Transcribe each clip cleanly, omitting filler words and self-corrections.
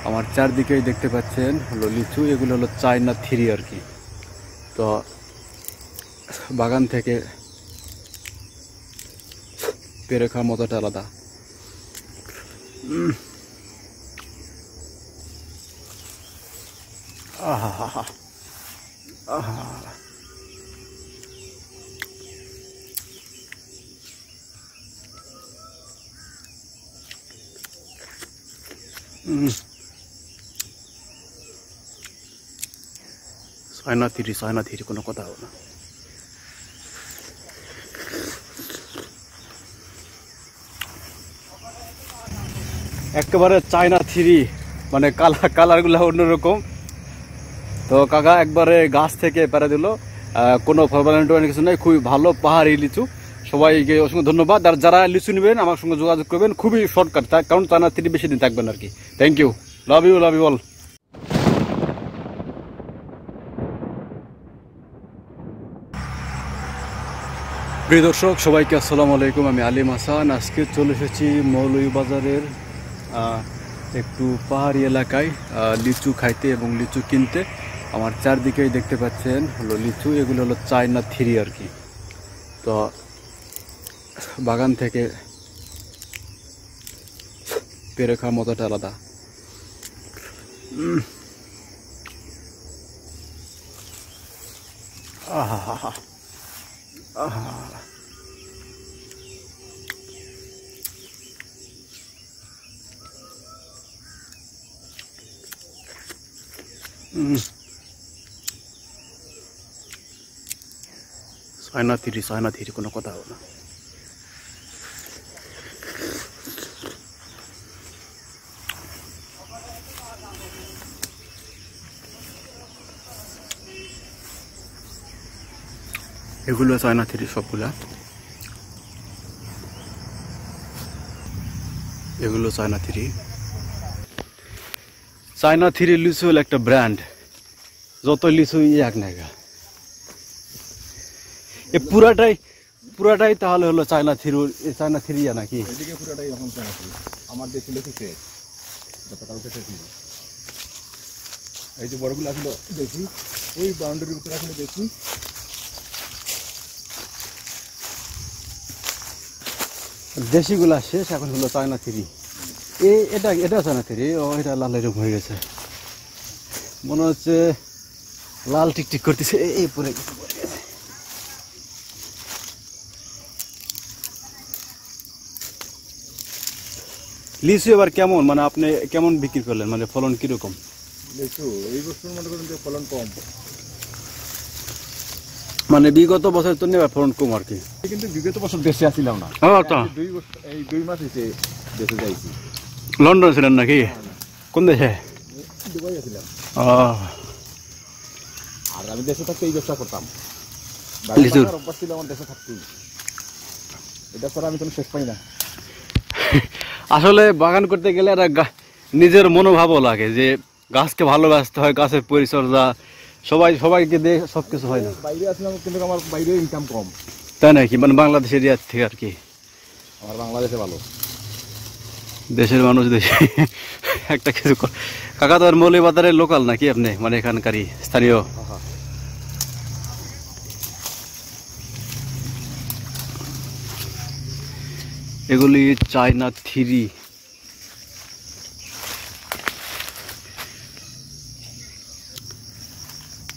আমার চারদিকেই দেখতে পাচ্ছেন হলো লিচু, এগুলো হলো চায়না থ্রি আর কি। তো বাগান থেকে পেরে খাওয়ার মজাটা আলাদা। আহা আহা চায়না থ্রি কোনো কথা হবে না। একেবারে চায়না থ্রি, মানে কালারগুলো অন্যরকম। তো কাকা একবারে গাছ থেকে পেরে দিল, কোনো ফরমালিটি কিছু নেই, খুবই ভালো পাহাড়ি লিচু। সবাইকে অসংখ্য ধন্যবাদ। আর যারা লিচু নেবেন আমার সঙ্গে যোগাযোগ করবেন, খুবই শর্টকাট, কারণ চায়না থ্রি বেশি দিন থাকবেন আর কি। Thank you, love you all. প্রিয় দর্শক সবাইকে আসসালামু আলাইকুম, আমি আলিম হাসান। আজকে চলে এসেছি মৌলভীবাজারের একটু পাহাড়ি এলাকায় লিচু খাইতে এবং লিচু কিনতে। আমার চারদিকেই দেখতে পাচ্ছেন হলো লিচু, এগুলো হলো চায়না থ্রি আর কি। তো বাগান থেকে পেরে খাওয়ার মজাটা আলাদা। আহা আহা চায়না থ্রি কোনো কথা হবে না। এগুলো চায়না থ্রি সবগুলা, এগুলো চায়না থ্রি। চায়না থ্রি লিচু হলো একটা ব্র্যান্ড, যত লিচু এক নাগা। এ পুরাটাই তাহলে হলো চায়না থ্রি, চায়না থ্রি নাকি? এদিকে পুরাটাই এখন চায়না থ্রি। আমার দেশে লিখেছে গতকালকে ছিল, এই যে বড়গুলো আসলে দেখি, ওই বাউন্ডারির উপরে আসলে দেখি। দেশিগুলা শেষ, এখন হলো চায়না থ্রি। এটা চায়না থ্রি। ও এটা লাল এরকম হয়ে গেছে, মনে হচ্ছে লাল টিকটিক করতেছে। এই পরে লিচু এবার কেমন, মানে আপনি কেমন বিক্রি করলেন, মানে ফলন কিরকম? লিচু এই বছর মনে করেন যে ফলন কম, মানে বিগত বছর তো নেবার ফলন কম আর কি। কিন্তু বিগত বছর দেশে আসছিলাম না, 2 মাস হয়েছে দেশে যাইছি। লন্ডন ছিলেন নাকি? কোন দেশে? দুবাই আসছিলাম। আর আমি দেশে থাকতে এই ব্যবসা করতাম, অভ্যাস ছিল আমার দেশে থাকতেই। এটা ছাড়া আমি কোনো শেষ পাই না। আসলে বাগান করতে গেলে একটা নিজের মনোভাবও লাগে যে গাছকে ভালোবাসতে হয়, গাছের পরিচর্যা সবাইকে দিয়ে সবকিছু হয় না। বাইরে আসলাম কিন্তু আমার বাইরে ইনকাম কম। তাই নাকি? মানে বাংলাদেশের ইয়ার থেকে আর কি? আমার বাংলাদেশে ভালো, দেশের মানুষ দেশে একটা কিছু। কাকা তো আর মৌলভীবাজারের লোকাল নাকি আপনি, মানে এখানকারই স্থানীয়? এগুলি চায়না থ্রি।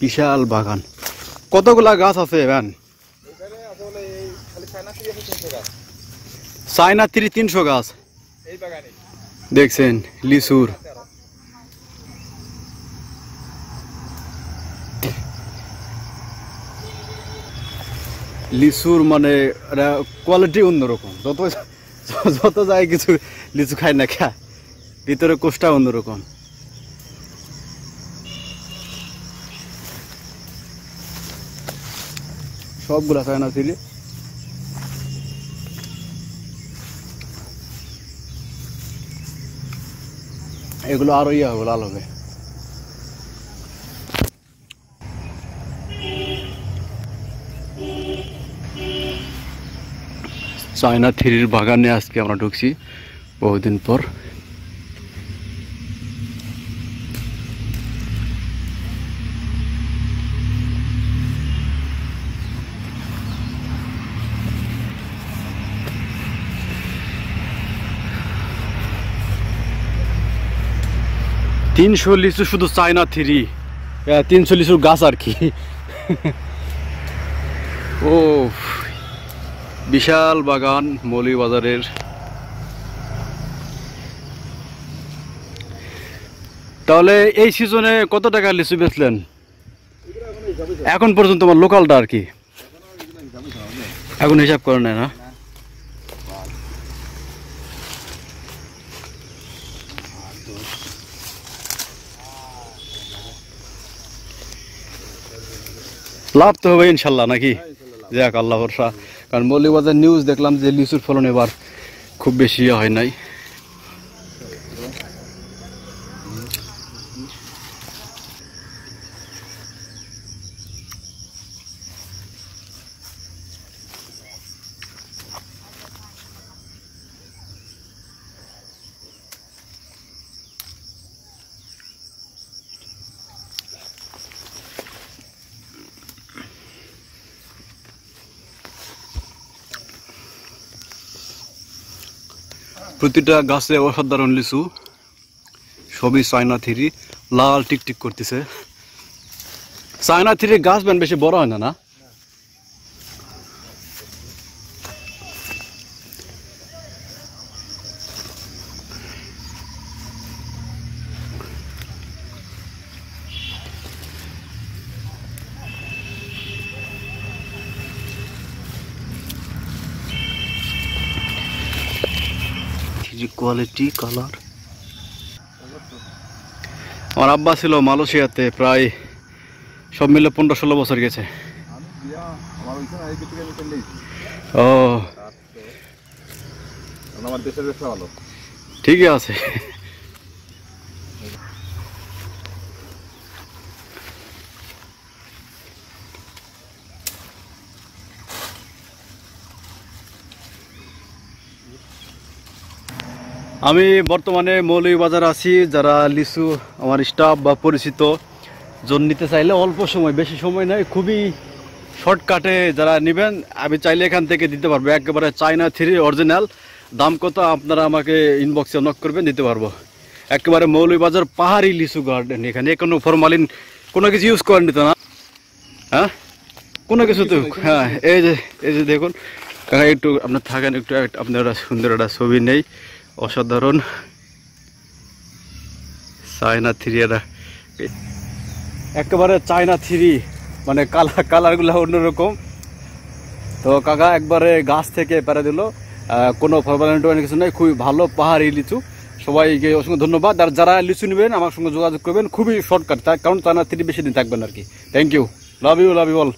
বিশাল বাগান, কতগুলা গাছ আছে ভ্যান? চায়না থ্রি 300 গাছ দেখছেন লিচুর। লিচুর মানে কোয়ালিটি অন্যরকম, যত যায় কিছু লিচু খায় না খায়, ভিতরে কোষটা অন্যরকম। সবগুলা চায়না থ্রি। এগুলো আরো হবে, লাল হবে। চায়না থ্রির বাগানে আজকে আমরা ঢুকছি বহুদিন পর। 300 লিচু শুধু চায়না 3, 300 লিচুর গাছ আর কি। ও বিশাল বাগান মৌলভীবাজারের। তাহলে এই সিজনে কত টাকা লিচু বেচলেন এখন পর্যন্ত? আমার লোকালটা আর কি এখন হিসাব করে নেয় না। লাভ তো হবে ইনশাল্লাহ নাকি? যাক আল্লাহ ভরসা। কারণ মৌলভীবাজার নিউজ দেখলাম যে লিচুর ফলন এবার খুব বেশি হয় নাই। প্রতিটা গাছে অসাধারণ লিচু, সবই চায়না 3, লাল টিকটিক করতেছে। চায়না 3 গাছ বেন বেশি বড় হয় না না? Quality colour. আমার আব্বা ছিল মালয়েশিয়াতে, প্রায় সব মিলে 15-16 বছর গেছে। ও আমার দেশের ব্যবসা ভালো, ঠিকই আছে। আমি বর্তমানে মৌলভীবাজার আছি। যারা লিচু আমার স্টাফ বা পরিচিত জন নিতে চাইলে অল্প সময়, বেশি সময় নেই, খুবই শর্টকাটে যারা নেবেন আমি চাইলে এখান থেকে দিতে পারবো। একেবারে চায়না 3 অরিজিনাল। দাম কত আপনারা আমাকে ইনবক্সে নক করবেন, দিতে পারবো। একেবারে মৌলভীবাজার পাহাড়ি লিচু গার্ডেন। এখানে কোনো ফরমালিন কোনো কিছু ইউজ করেন নিত না, হ্যাঁ কোনো কিছু তো। হ্যাঁ এই যে দেখুন কাকা, একটু আপনার থাকেন, একটু আপনারা সুন্দর একটা ছবি নেই। অসাধারণ চায়না 3 একেবারে চায়না 3, মানে কালারগুলো অন্যরকম। তো কাকা একবারে গাছ থেকে পেরে দিল, কোনো ফরমালিন কিছু নেই, খুবই ভালো পাহাড়ি লিচু। সবাইকে অসংখ্য ধন্যবাদ। আর যারা লিচু নেবেন আমার সঙ্গে যোগাযোগ করবেন, খুবই শর্টকাট, কারণ চায়না 3 বেশি দিন থাকবেন আর কি। Thank you, love you all.